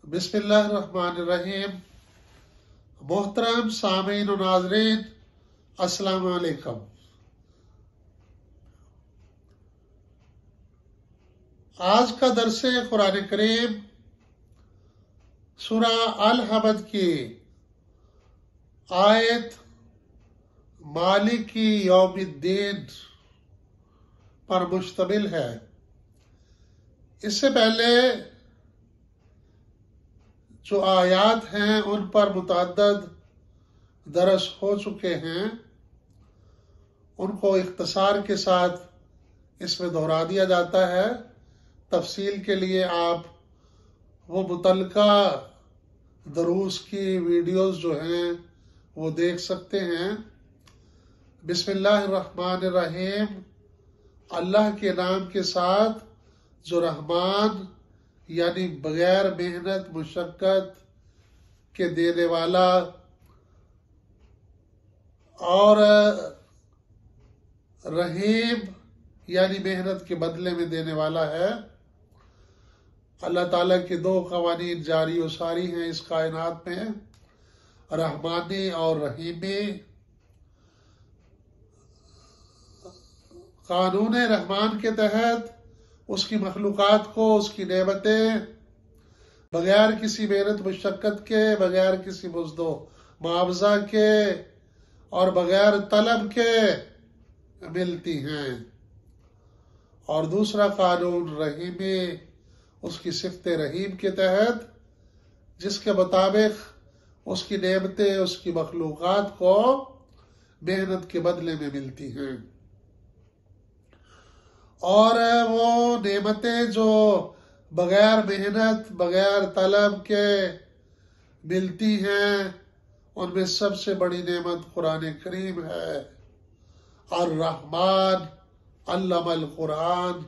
بسم اللہ الرحمن الرحیم۔ محترم سامعین و ناظرین، السلام علیکم۔ آج کا درس قرآن کریم سورہ الحمد کی آیت مالک یوم الدین پر مشتمل ہے۔ اس سے پہلے جو آیات ہیں ان پر متعدد درس ہو چکے ہیں، ان کو اختصار کے ساتھ اس میں دہرا دیا جاتا ہے۔ تفصیل کے لیے آپ وہ متعلقہ دروس کی ویڈیوز جو ہیں وہ دیکھ سکتے ہیں۔ بسم اللہ الرحمن الرحیم، اللہ کے نام کے ساتھ جو رحمان یعنی بغیر محنت مشقت کے دینے والا اور رحیم یعنی محنت کے بدلے میں دینے والا ہے۔ اللہ تعالیٰ کے دو قوانین جاری و ساری ہیں اس کائنات میں، رحمانی اور رحیمی۔ قانون رحمان کے تحت اس کی مخلوقات کو اس کی نعمتیں بغیر کسی محنت مشقت کے، بغیر کسی مزد و معاوضہ کے اور بغیر طلب کے ملتی ہیں۔ اور دوسرا قانون رحیمی، اس کی صفت رحیم کے تحت، جس کے مطابق اس کی نعمتیں اس کی مخلوقات کو محنت کے بدلے میں ملتی ہیں۔ اور وہ نعمتیں جو بغیر محنت بغیر طلب کے ملتی ہیں، ان میں سب سے بڑی نعمت قرآن کریم ہے۔ الرحمن علم القرآن،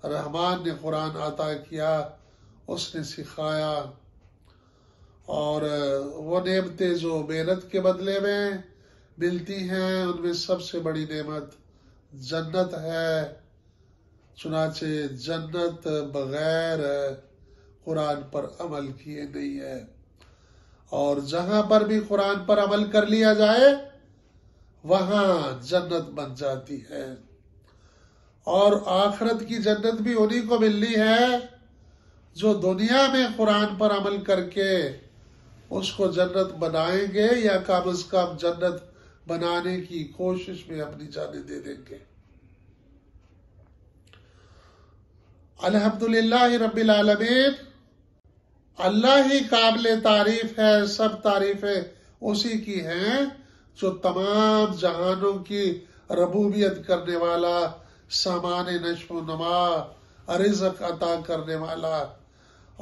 رحمان نے قرآن عطا کیا، اس نے سکھایا۔ اور وہ نعمتیں جو محنت کے بدلے میں ملتی ہیں، ان میں سب سے بڑی نعمت جنت ہے۔ چنانچہ جنت بغیر قرآن پر عمل کیے نہیں ہے، اور جہاں پر بھی قرآن پر عمل کر لیا جائے وہاں جنت بن جاتی ہے۔ اور آخرت کی جنت بھی انہی کو ملنی ہے جو دنیا میں قرآن پر عمل کر کے اس کو جنت بنائیں گے، یا کم از کم جنت بنانے کی کوشش میں اپنی جانیں دے دیں گے۔ الحمدللہ رب العالمین، اللہ ہی قابل تعریف ہے، سب تعریفیں اسی کی ہیں جو تمام جہانوں کی ربوبیت کرنے والا، سامان نشو و نما، رزق عطا کرنے والا،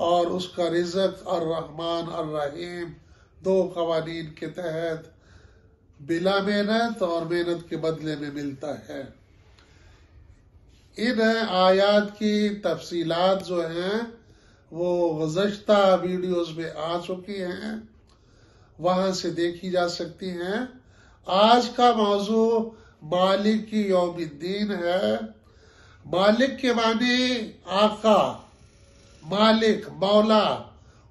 اور اس کا رزق الرحمن الرحیم دو قوانین کے تحت بلا محنت اور محنت کے بدلے میں ملتا ہے۔ ان آیات کی تفصیلات جو ہیں وہ گزشتہ ویڈیوز میں آ چکی ہیں، وہاں سے دیکھی جا سکتی ہیں۔ آج کا موضوع مالک یوم الدین ہے۔ مالک کے معنی آقا، مالک، مولا،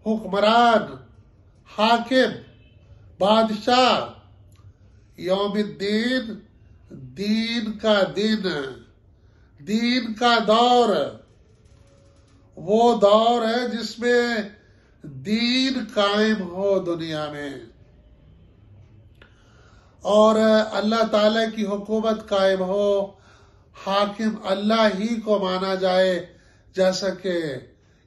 حکمران، حاکم، بادشاہ۔ یوم الدین دین کا دن، دین کا دور، وہ دور ہے جس میں دین قائم ہو دنیا میں، اور اللہ تعالیٰ کی حکومت قائم ہو، حاکم اللہ ہی کو مانا جائے، جیسا کہ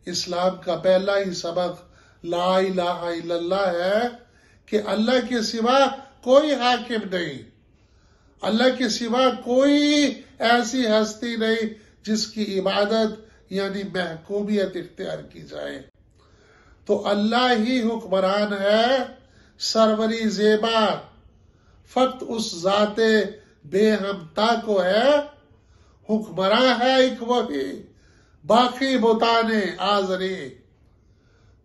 اسلام کا پہلا ہی سبق لا الہ الا اللہ ہے کہ اللہ کے سوا کوئی حاکم نہیں، اللہ کے سوا کوئی ایسی ہستی نہیں جس کی عبادت یعنی محکومیت اختیار کی جائے۔ تو اللہ ہی حکمران ہے، سروری زیبا فقط اس ذات بے ہمتا کو ہے، حکمراں ہے ایک وہی، باقی بتانے آزری۔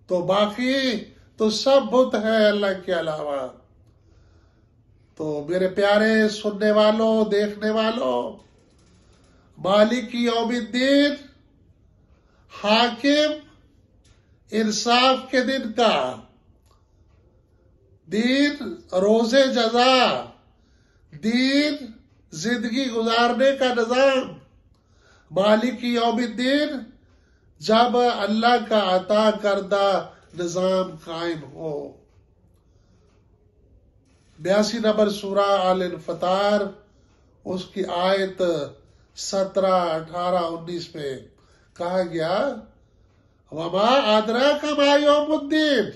تو باقی تو سب بت ہے اللہ کے علاوہ۔ تو میرے پیارے سننے والوں، دیکھنے والوں، مالک یوم الدین حاکم انصاف کے دن کا، دین روز جزا، دین زندگی گزارنے کا نظام، مالک یوم الدین، جب اللہ کا عطا کردہ نظام قائم ہو۔ 82 نمبر سورہ آل انفطار، اس کی آیت 17، 18، 19 میں کہا گیا وَمَا أَدْرَاكَ مَا يَوْمُ الدِّينِ،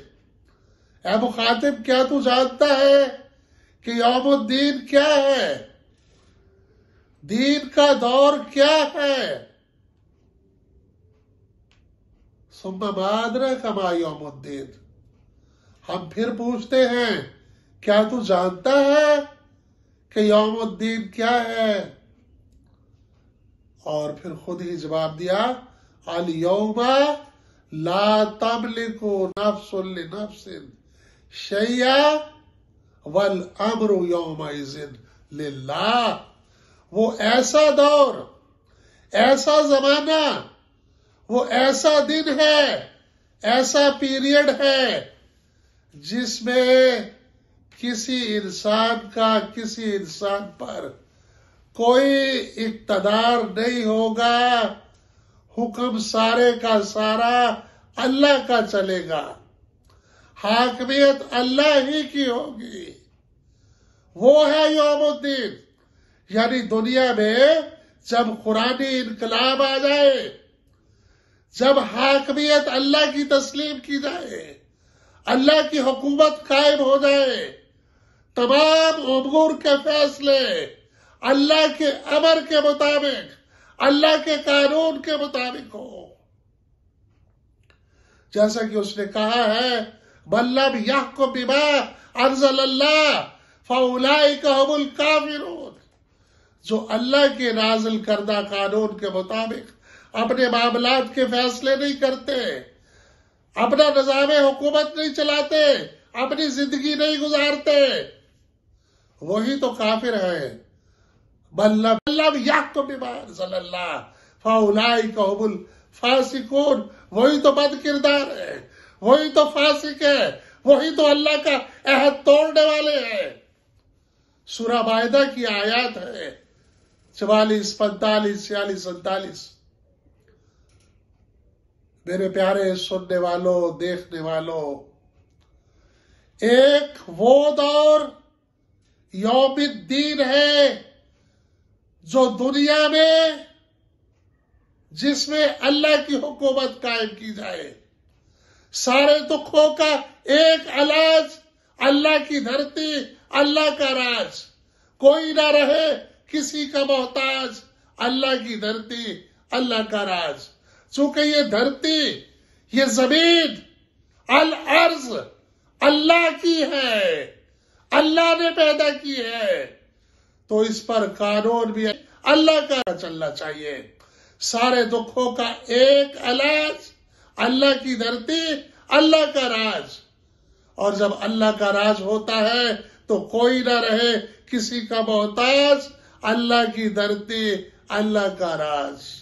اے مخاطب کیا تو جانتا ہے کہ یوم الدین کیا ہے، دین کا دور کیا ہے؟ ثُمَّ مَا أَدْرَاكَ مَا يَوْمُ الدِّينِ، ہم پھر پوچھتے ہیں کیا تو جانتا ہے کہ یوم الدین کیا ہے؟ اور پھر خود ہی جواب دیا اليوم لا تملک نفس لنفس شیئا والامر یومئذ للہ۔ وہ ایسا دور، ایسا زمانہ، وہ ایسا دن ہے، ایسا پیریڈ ہے جس میں کسی انسان کا کسی انسان پر کوئی اقتدار نہیں ہوگا، حکم سارے کا سارا اللہ کا چلے گا، حاکمیت اللہ ہی کی ہوگی۔ وہ ہے یوم الدین، یعنی دنیا میں جب قرآنی انقلاب آ جائے، جب حاکمیت اللہ کی تسلیم کی جائے، اللہ کی حکومت قائم ہو جائے، تمام امور کے فیصلے اللہ کے امر کے مطابق، اللہ کے قانون کے مطابق ہو۔ جیسا کہ اس نے کہا ہے مَن لَّمْ يَحْكُم بِمَا أَنزَلَ اللَّهُ فَأُولَٰئِكَ هُمُ الْكَافِرُونَ، جو اللہ کے نازل کردہ قانون کے مطابق اپنے معاملات کے فیصلے نہیں کرتے، اپنا نظام حکومت نہیں چلاتے، اپنی زندگی نہیں گزارتے، وہی تو کافر ہے۔ مَن لَّم يَحْكُم بِمَا أَنزَلَ اللَّهُ فَأُولَٰئِكَ هُمُ الْفَاسِقُونَ، وہی تو بد کردار ہے، وہی تو فاسق ہے، وہی تو اللہ کا عہد توڑنے والے ہیں۔ سورہ مائدہ کی آیات ہے 44، 45، 46، 47۔ میرے پیارے سننے والوں، دیکھنے والوں، ایک وہ دور یوم الدین ہے جو دنیا میں جس میں اللہ کی حکومت قائم کی جائے، سارے دکھوں کا ایک علاج، اللہ کی دھرتی، اللہ کا راج، کوئی نہ رہے کسی کا محتاج، اللہ کی دھرتی، اللہ کا راج۔ چونکہ یہ دھرتی، یہ زمین، الارض اللہ کی ہے، اللہ نے پیدا کی ہے، تو اس پر قانون بھی اللہ کا چلنا چاہیے۔ سارے دکھوں کا ایک علاج، اللہ کی دھرتی، اللہ کا راج، اور جب اللہ کا راج ہوتا ہے تو کوئی نہ رہے کسی کا محتاج، اللہ کی دھرتی، اللہ کا راج۔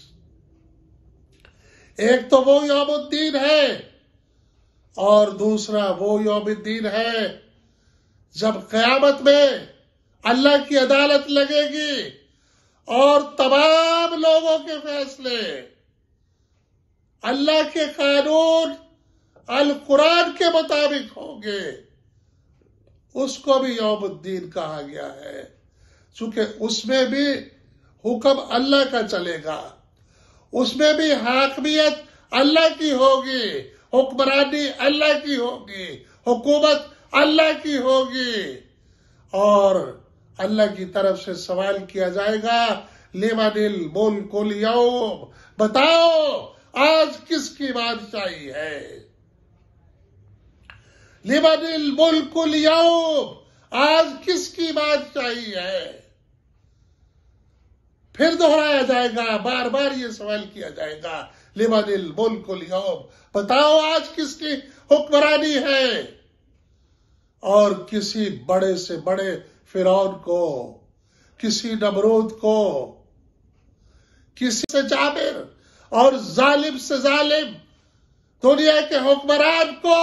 ایک تو وہ یوم الدین ہے، اور دوسرا وہ یوم الدین ہے جب قیامت میں اللہ کی عدالت لگے گی اور تمام لوگوں کے فیصلے اللہ کے قانون القرآن کے مطابق ہوں گے۔ اس کو بھی یوم الدین کہا گیا ہے، چونکہ اس میں بھی حکم اللہ کا چلے گا، اس میں بھی حاکمیت اللہ کی ہوگی، حکمرانی اللہ کی ہوگی، حکومت اللہ کی ہوگی، اور اللہ کی طرف سے سوال کیا جائے گا لمن الملک اليوم، بتاؤ آج کس کی بادشاہی ہے؟ لمن الملک اليوم، آج کس کی بادشاہی ہے؟ پھر دہرایا جائے گا، بار بار یہ سوال کیا جائے گا لمن الملک اليوم، بتاؤ آج کس کی حکمرانی ہے؟ اور کسی بڑے سے بڑے فرعون کو، کسی نمرود کو، کسی سے جابر اور ظالم سے ظالم دنیا کے حکمران کو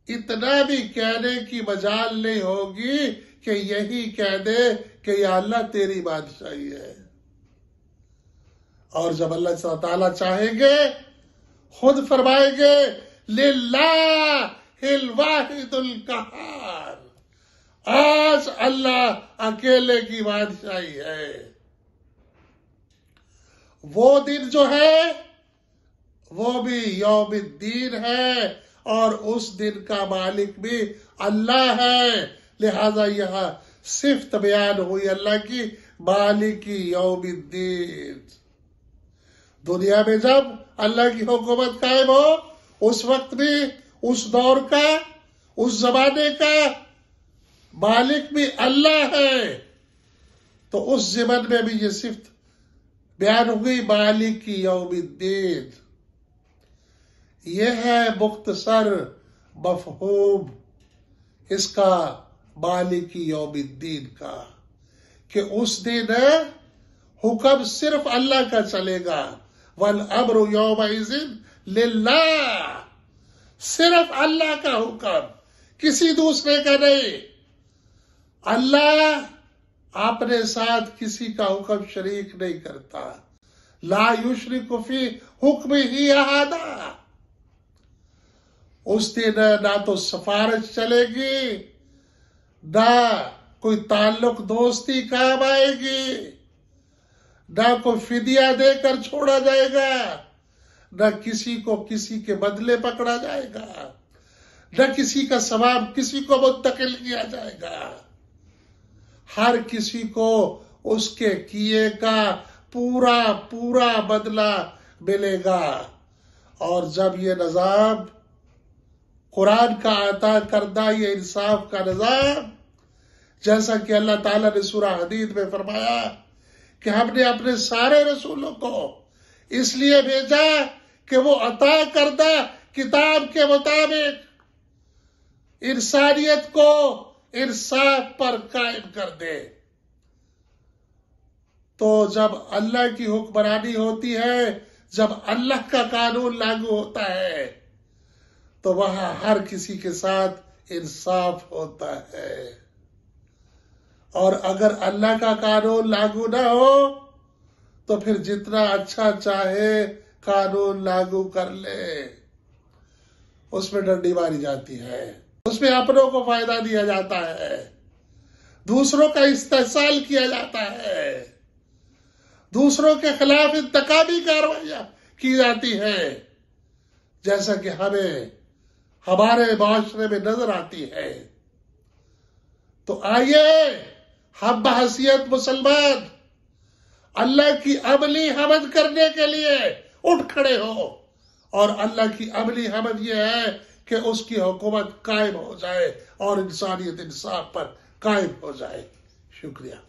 اتنا بھی کہنے کی مجال نہیں ہوگی کہ یہی کہہ دے کہ یا اللہ تیری بادشاہی ہے. اور جب اللہ تعالیٰ چاہیں گے خود فرمائیں گے للہ الواحد القہار، آج اللہ اکیلے کی بادشاہی ہے. وہ دن جو ہے وہ بھی یوم الدین ہے، اور اس دن کا مالک بھی اللہ ہے. لہذا یہاں صفت بیان ہوئی اللہ کی، مالک یوم الدین. دنیا میں جب اللہ کی حکومت قائم ہو، اس وقت بھی اس دور کا، اس زمانے کا مالک بھی اللہ ہے. تو اس زمن میں بھی یہ صفت بیان ہوئی، مالک یوم الدین. یہ ہے مختصر مفہوم اس کا مالک یوم الدین کا، کہ اس دن حکم صرف اللہ کا چلے گا. والامر یومئذ للہ، صرف اللہ کا حکم، کسی دوسرے کا نہیں. اللہ اپنے ساتھ کسی کا حکم شریک نہیں کرتا. لا یشرک فی حکمہ احد. اس دن نہ تو سفارش چلے گی، نہ کوئی تعلق دوستی کام آئے گی، نہ کوئی فدیہ دے کر چھوڑا جائے گا، نہ کسی کو کسی کے بدلے پکڑا جائے گا، نہ کسی کا ثواب کسی کو منتقل کیا جائے گا. ہر کسی کو اس کے کیے کا پورا پورا بدلہ ملے گا. اور جب یہ نظام قرآن کا عطا کردہ یہ انصاف کا نظام، جیسا کہ اللہ تعالیٰ نے سورہ حدید میں فرمایا کہ ہم نے اپنے سارے رسولوں کو اس لیے بھیجا کہ وہ عطا کردہ کتاب کے مطابق انسانیت کو انصاف پر قائم کر دے. تو جب اللہ کی حکمرانی ہوتی ہے، جب اللہ کا قانون لاگو ہوتا ہے، تو وہاں ہر کسی کے ساتھ انصاف ہوتا ہے. اور اگر اللہ کا قانون لاگو نہ ہو تو پھر جتنا اچھا چاہے قانون لاگو کر لے، اس میں ڈنڈی ماری جاتی ہے، اس میں اپنوں کو فائدہ دیا جاتا ہے، دوسروں کا استحصال کیا جاتا ہے، دوسروں کے خلاف انتقامی کارروائیاں کی جاتی ہے، جیسا کہ ہمیں ہمارے معاشرے میں نظر آتی ہے. تو آئیے ہم بحیثیت مسلمان اللہ کی عملی حمد کرنے کے لیے اٹھ کھڑے ہو، اور اللہ کی عملی حمد یہ ہے کہ اس کی حکومت قائم ہو جائے اور انسانیت انصاف پر قائم ہو جائے. شکریہ.